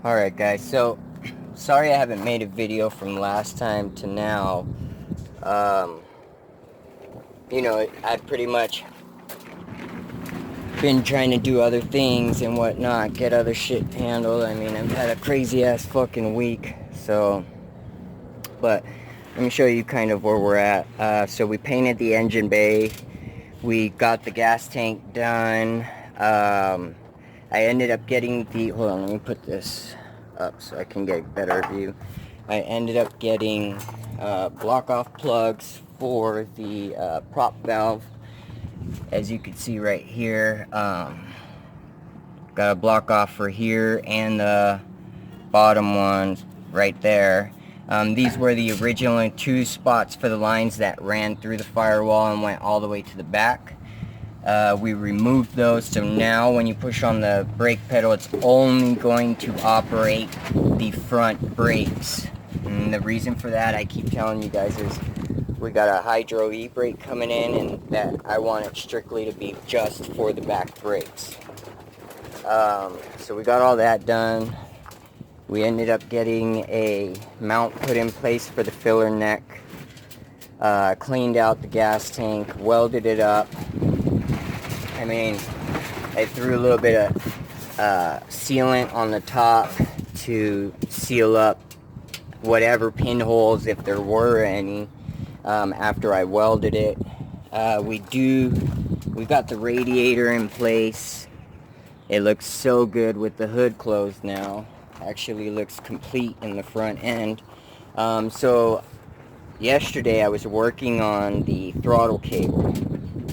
Alright guys, so sorry I haven't made a video from last time to now. Um, I've pretty much been trying to do other things and whatnot, get other shit handled. I mean, I've had a crazy ass fucking week, but let me show you kind of where we're at. So we painted the engine bay, we got the gas tank done. I ended up getting hold on, let me put this up so I can get a better view. I ended up getting block off plugs for the prop valve, as you can see right here. Got a block off for here and the bottom one right there. These were the original two spots for the lines that ran through the firewall and went all the way to the back. We removed those, so now when you push on the brake pedal, it's only going to operate the front brakes. And the reason for that, I keep telling you guys, is we got a hydro e-brake coming in, and that I want it strictly to be just for the back brakes. So we got all that done. We ended up getting a mount put in place for the filler neck. Cleaned out the gas tank, welded it up. I mean, I threw a little bit of sealant on the top to seal up whatever pinholes, if there were any, after I welded it. We got the radiator in place. It looks so good with the hood closed now. Actually looks complete in the front end. So yesterday I was working on the throttle cable,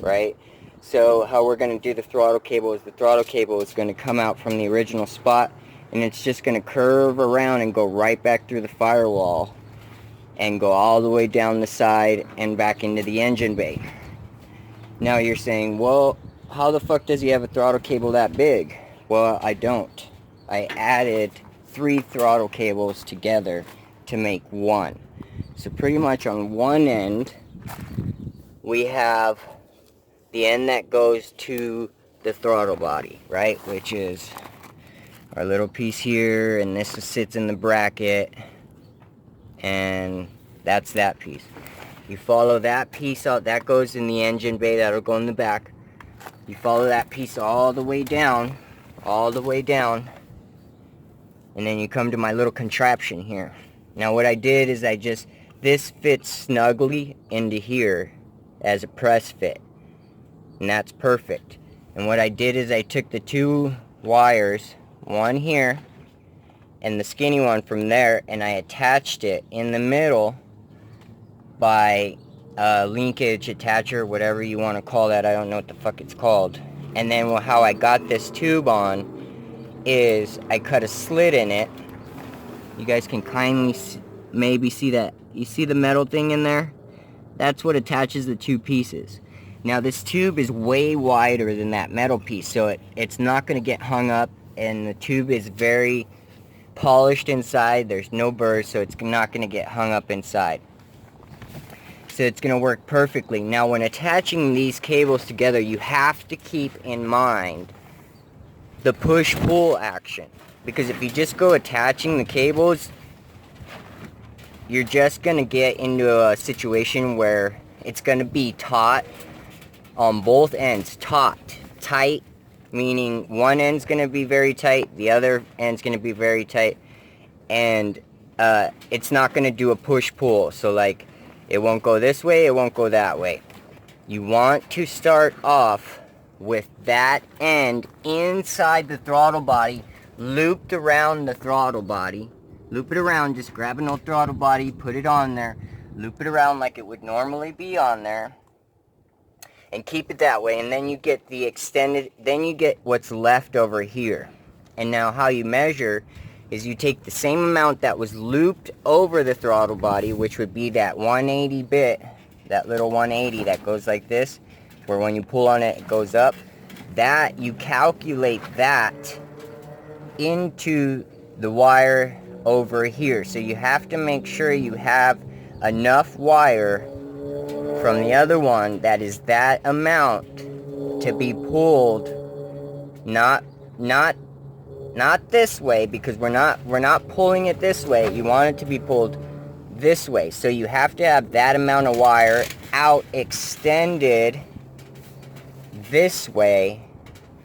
right? So how we're going to do the throttle cable is going to come out from the original spot, and it's just going to curve around and go right back through the firewall and go all the way down the side and back into the engine bay. Now you're saying, well, how the fuck does he have a throttle cable that big? Well, I don't. I added 3 throttle cables together to make one. So pretty much on one end, we have the end that goes to the throttle body, right? Which is our little piece here, and this sits in the bracket, and that's that piece. You follow that piece out, that goes in the engine bay, that'll go in the back. You follow that piece all the way down, and then you come to my little contraption here. Now what I did is this fits snugly into here as a press fit, and that's perfect. And what I did is I took the 2 wires, one here and the skinny one from there, and I attached it in the middle by a linkage attacher, whatever you want to call that. I don't know what the fuck it's called. And then how I got this tube on is I cut a slit in it. You guys can kindly maybe see that. You see the metal thing in there? That's what attaches the 2 pieces. Now this tube is way wider than that metal piece, so it's not going to get hung up, and the tube is very polished inside. There's no burrs, so it's not going to get hung up inside. So it's going to work perfectly. Now when attaching these cables together, you have to keep in mind the push-pull action, because if you just go attaching the cables, you're just going to get into a situation where it's going to be taut on both ends. Tight, meaning one end's going to be very tight, the other end's going to be very tight, and it's not going to do a push-pull. So like, it won't go this way, it won't go that way. You want to start off with that end inside the throttle body, looped around the throttle body. Loop it around, just grab an old throttle body, put it on there, loop it around like it would normally be on there, and keep it that way. And then you get the extended, then you get what's left over here. And now how you measure is you take the same amount that was looped over the throttle body, which would be that 180 bit, that little 180 that goes like this, where when you pull on it, it goes up. That, you calculate that into the wire over here. So you have to make sure you have enough wire from the other one that is that amount to be pulled, not Not this way, because we're not pulling it this way. You want it to be pulled this way. So you have to have that amount of wire out extended this way,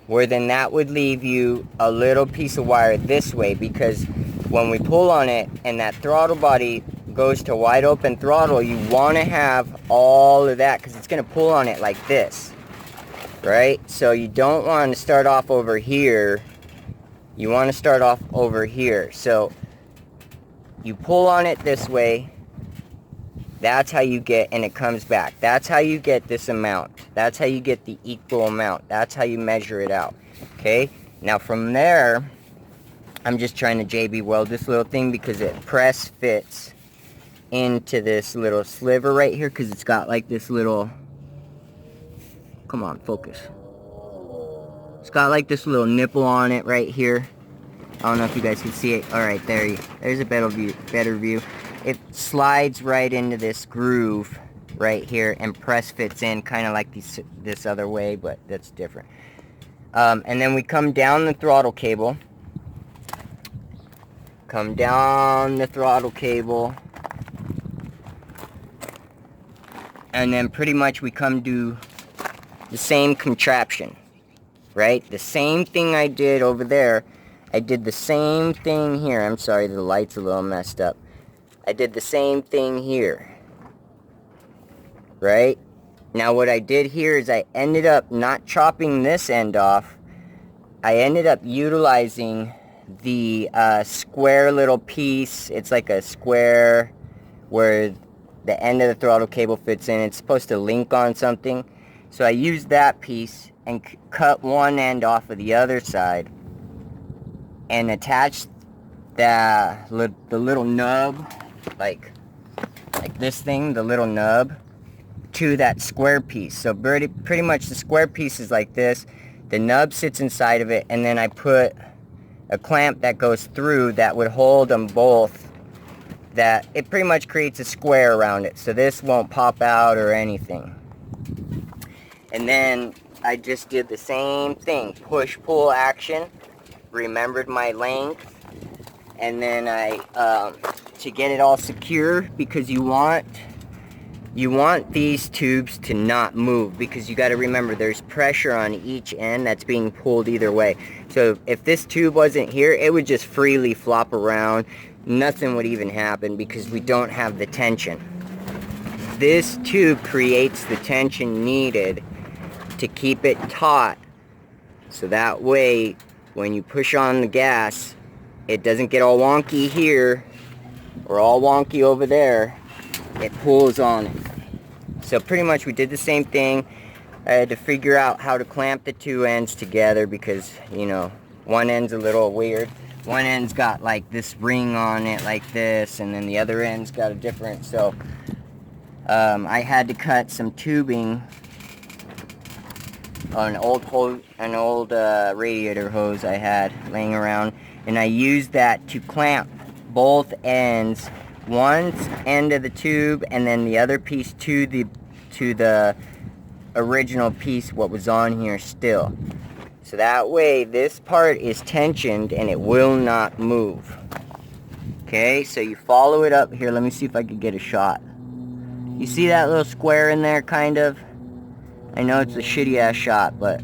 where then that would leave you a little piece of wire this way, because when we pull on it and that throttle body goes to wide open throttle, you want to have all of that, because it's going to pull on it like this, right? So you don't want to start off over here. You want to start off over here. So you pull on it this way. That's how you get, and it comes back. That's how you get this amount. That's how you get the equal amount. That's how you measure it out. Okay? Now from there, I'm just trying to JB weld this little thing because it press fits into this little sliver right here, because it's got like this little, come on, focus. It's got like this little nipple on it right here. I don't know if you guys can see it. Alright, there's a better view. It slides right into this groove right here and press fits in, kind of like this other way, but that's different. And then we come down the throttle cable. Come down the throttle cable. And then pretty much we come to the same contraption, right? The same thing I did over there. I did the same thing here. I'm sorry, the light's a little messed up. I did the same thing here, right? Now what I did here is I ended up not chopping this end off. I ended up utilizing the square little piece. It's like a square where the end of the throttle cable fits in. It's supposed to link on something. So I used that piece and cut one end off of the other side and attached the little nub, like this thing, the little nub, to that square piece. So pretty much the square piece is like this. The nub sits inside of it, and then I put a clamp that goes through that would hold them both. That it pretty much creates a square around it, so this won't pop out or anything. And then I just did the same thing, push-pull action, remembered my length, and then I, to get it all secure, because you want these tubes to not move, because you got to remember there's pressure on each end that's being pulled either way. So if this tube wasn't here, it would just freely flop around. Nothing would even happen because we don't have the tension. This tube creates the tension needed to keep it taut, so that way when you push on the gas, it doesn't get all wonky here or all wonky over there. It pulls on it. So pretty much we did the same thing. I had to figure out how to clamp the two ends together because, you know, one end's a little weird. One end's got like this ring on it like this, and then the other end's got a different. So I had to cut some tubing on an old radiator hose I had laying around, and I used that to clamp both ends, one end of the tube and then the other piece to the original piece what was on here still. So that way this part is tensioned and it will not move. Okay, so you follow it up here. Let me see if I can get a shot. You see that little square in there, kind of? I know it's a shitty ass shot, but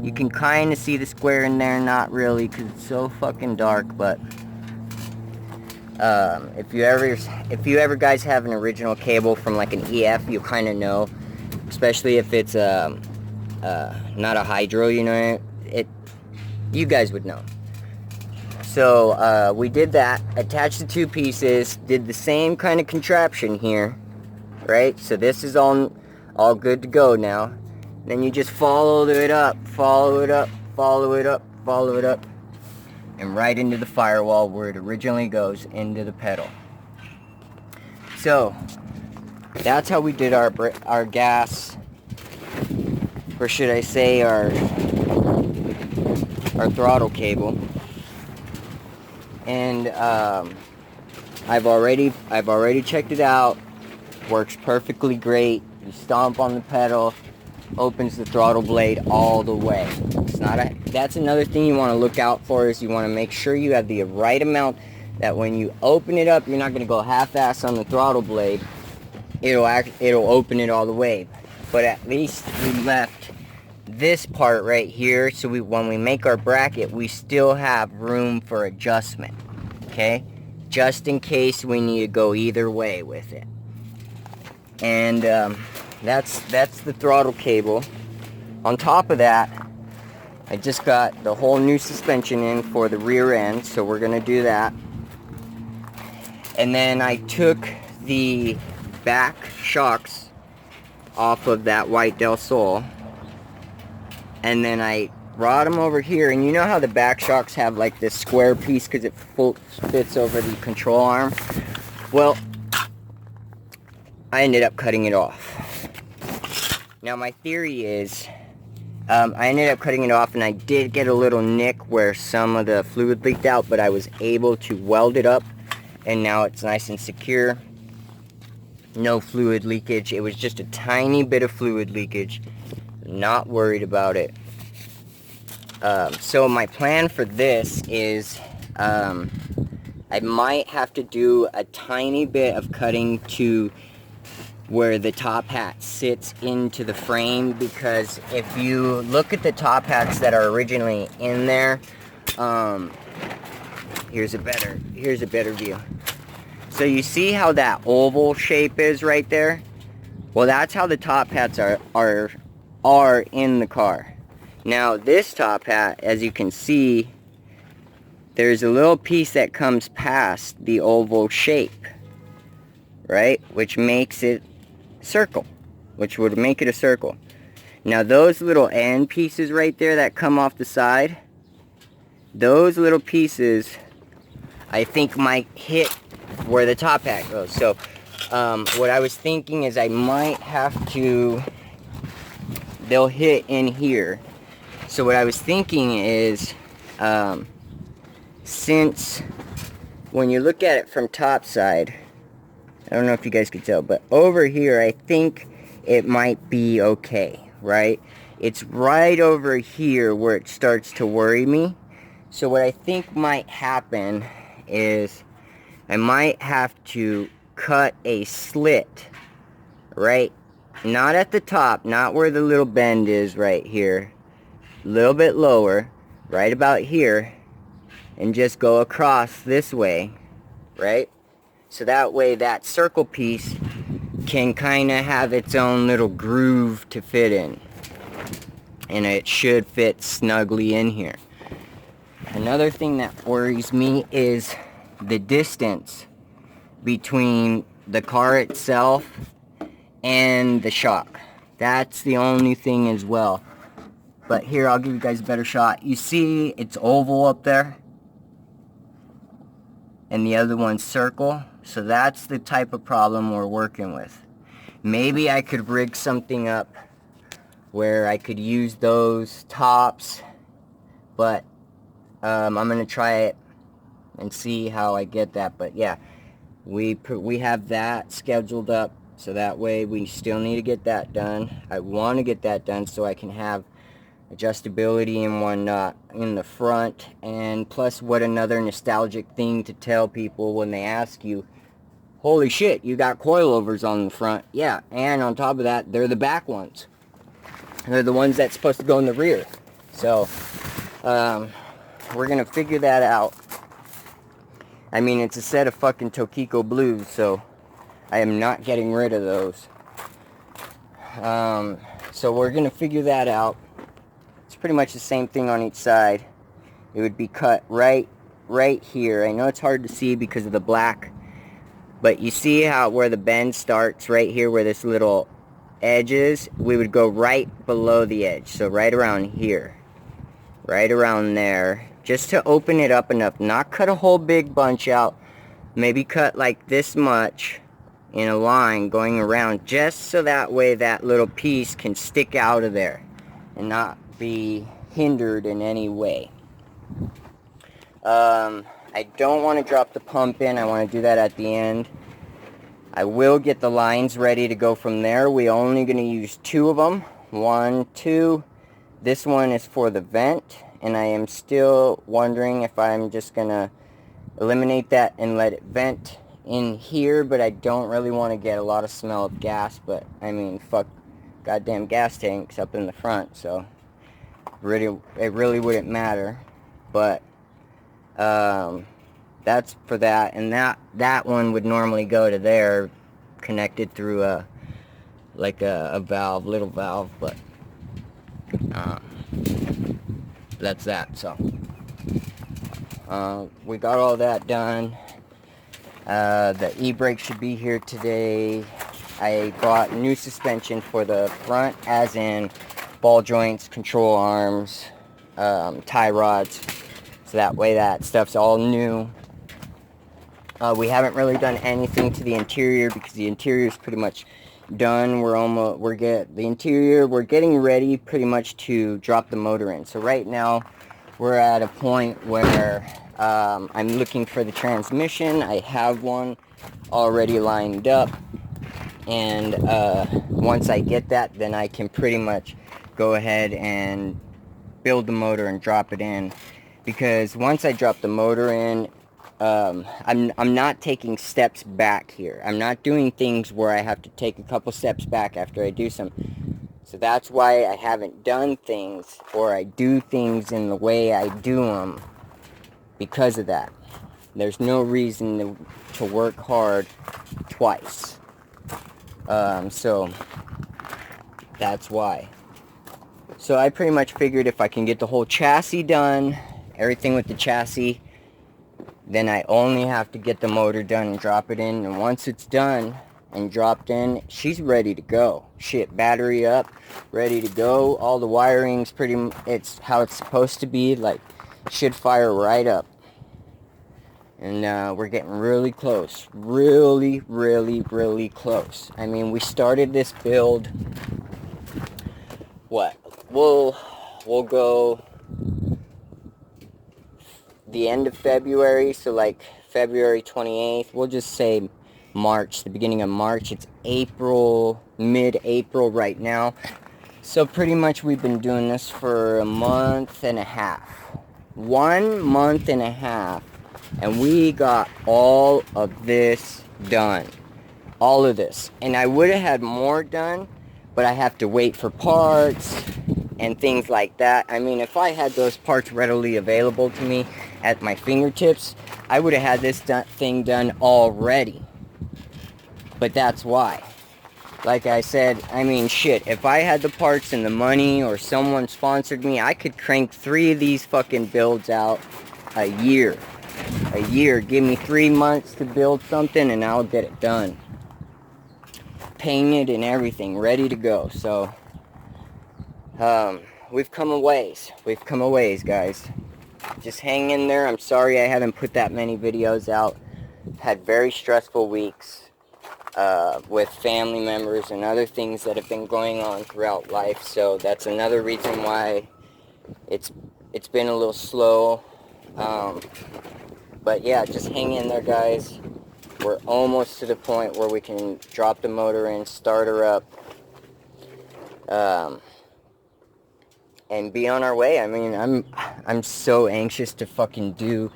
you can kind of see the square in there. Not really, because it's so fucking dark. But if you ever guys have an original cable from like an EF, you'll kind of know, especially if it's not a hydro, you know, you guys would know. So we did that, attached the two pieces, did the same kind of contraption here, right? So this is all good to go now. Then you just follow it up, and right into the firewall where it originally goes, into the pedal. So that's how we did our gas, or should I say our throttle cable. And I've already checked it out. Works perfectly great. You stomp on the pedal, opens the throttle blade all the way. It's not a, that's another thing you want to look out for, is you want to make sure you have the right amount, that when you open it up, you're not going to go half-ass on the throttle blade. It'll open it all the way. But at least we left this part right here, so when we make our bracket, we still have room for adjustment, okay? Just in case we need to go either way with it. And that's the throttle cable. On top of that, I just got the whole new suspension in for the rear end, so we're gonna do that. And then I took the back shocks off of that white Del Sol, and then I brought them over here. And you know how the back shocks have like this square piece because it fits over the control arm? Well, I ended up cutting it off. Now my theory is, I ended up cutting it off, and I did get a little nick where some of the fluid leaked out, but I was able to weld it up, and now it's nice and secure. No fluid leakage. It was just a tiny bit of fluid leakage. Not worried about it. So my plan for this is, I might have to do a tiny bit of cutting to where the top hat sits into the frame, because if you look at the top hats that are originally in there, here's a better view. So you see how that oval shape is right there? Well, that's how the top hats are in the car. Now this top hat, as you can see, there's a little piece that comes past the oval shape, right? Which makes it circle, which would make it a circle. Now those little end pieces right there that come off the side, those little pieces I think might hit where the top hat goes. So what I was thinking is I might have to, they'll hit in here. So what I was thinking is, since when you look at it from top side, I don't know if you guys can tell, but over here I think it might be okay, right? It's right over here where it starts to worry me. So what I think might happen is I might have to cut a slit, right? Not at the top, not where the little bend is right here. A little bit lower, right about here, and just go across this way, right? So that way that circle piece can kind of have its own little groove to fit in. And it should fit snugly in here. Another thing that worries me is the distance between the car itself and the shock. That's the only thing as well. But here, I'll give you guys a better shot. You see it's oval up there, and the other one's circle. So that's the type of problem we're working with. Maybe I could rig something up where I could use those tops, but I'm gonna try it and see how I get that. But yeah, we have that scheduled up, so that way we still need to get that done. I want to get that done so I can have adjustability and whatnot in the front. And plus, what another nostalgic thing to tell people when they ask you, holy shit, you got coilovers on the front. Yeah, and on top of that, they're the back ones. They're the ones that's supposed to go in the rear. So we're gonna figure that out. I mean, it's a set of fucking Tokiko Blues, so I am not getting rid of those. So we're gonna figure that out. It's pretty much the same thing on each side. It would be cut right here. I know it's hard to see because of the black, but you see how where the bend starts right here, where this little edge is? We would go right below the edge, so right around here, right around there, just to open it up enough. Not cut a whole big bunch out, maybe cut like this much in a line going around, just so that way that little piece can stick out of there and not be hindered in any way. I don't want to drop the pump in. I want to do that at the end. I will get the lines ready to go from there. We're only going to use 2 of them. 1, 2. This one is for the vent, and I am still wondering if I'm just gonna eliminate that and let it vent in here, but I don't really want to get a lot of smell of gas. But I mean, fuck, goddamn gas tanks up in the front, so it really wouldn't matter. But that's for that, and that one would normally go to there, connected through a valve, little valve. But that's that. So we got all that done. The e-brake should be here today. I bought new suspension for the front, as in ball joints, control arms, tie rods, so that way that stuff's all new. We haven't really done anything to the interior because the interior is pretty much done. We're getting ready pretty much to drop the motor in. So right now we're at a point where I'm looking for the transmission. I have one already lined up, and once I get that, then I can pretty much go ahead and build the motor and drop it in. Because once I drop the motor in, I'm not taking steps back here. I'm not doing things where I have to take a couple steps back after I do some. So that's why I haven't done things, or I do things in the way I do them, because of that. There's no reason to work hard twice. So that's why. So I pretty much figured if I can get the whole chassis done, everything with the chassis, then I only have to get the motor done and drop it in. And once it's done and dropped in, she's ready to go. Shit, battery up, ready to go. All the wiring's it's how it's supposed to be. Like, should fire right up. And we're getting really close. Really, really, really close. I mean, we started this build, what? We'll go the end of February, so like February 28th. We'll just say March, the beginning of March. It's April, mid-April right now. So pretty much we've been doing this for a month and a half. 1 month and a half. And we got all of this done. All of this. And I would have had more done, but I have to wait for parts and things like that. I mean, if I had those parts readily available to me at my fingertips, I would have had this thing done already. But that's why. Like I said, I mean, shit, if I had the parts and the money, or someone sponsored me, I could crank 3 of these fucking builds out a year. A year. Give me 3 months to build something and I'll get it done. Painted and everything, ready to go. So, we've come a ways. We've come a ways, guys. Just hang in there. I'm sorry I haven't put that many videos out. Had very stressful weeks with family members and other things that have been going on throughout life. So that's another reason why it's been a little slow. But yeah, just hang in there, guys. We're almost to the point where we can drop the motor in, start her up, and be on our way. I mean, I'm so anxious to fucking do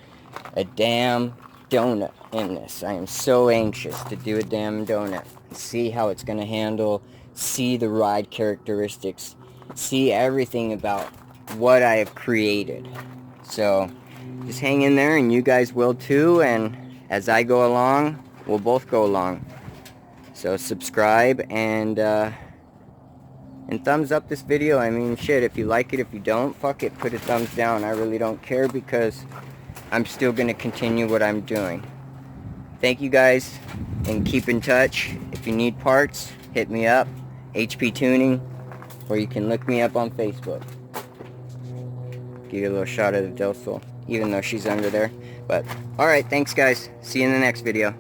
a damn donut in this. I am so anxious to do a damn donut. See how it's going to handle, see the ride characteristics, see everything about what I have created. So just hang in there, and you guys will too, and as I go along, we'll both go along. So subscribe and thumbs up this video. I mean, shit, if you like it, if you don't, fuck it, put a thumbs down. I really don't care, because I'm still going to continue what I'm doing. Thank you guys, and keep in touch. If you need parts, hit me up, HP Tuning, or you can look me up on Facebook. Give you a little shot of the Del Sol, even though she's under there. But, alright, thanks guys. See you in the next video.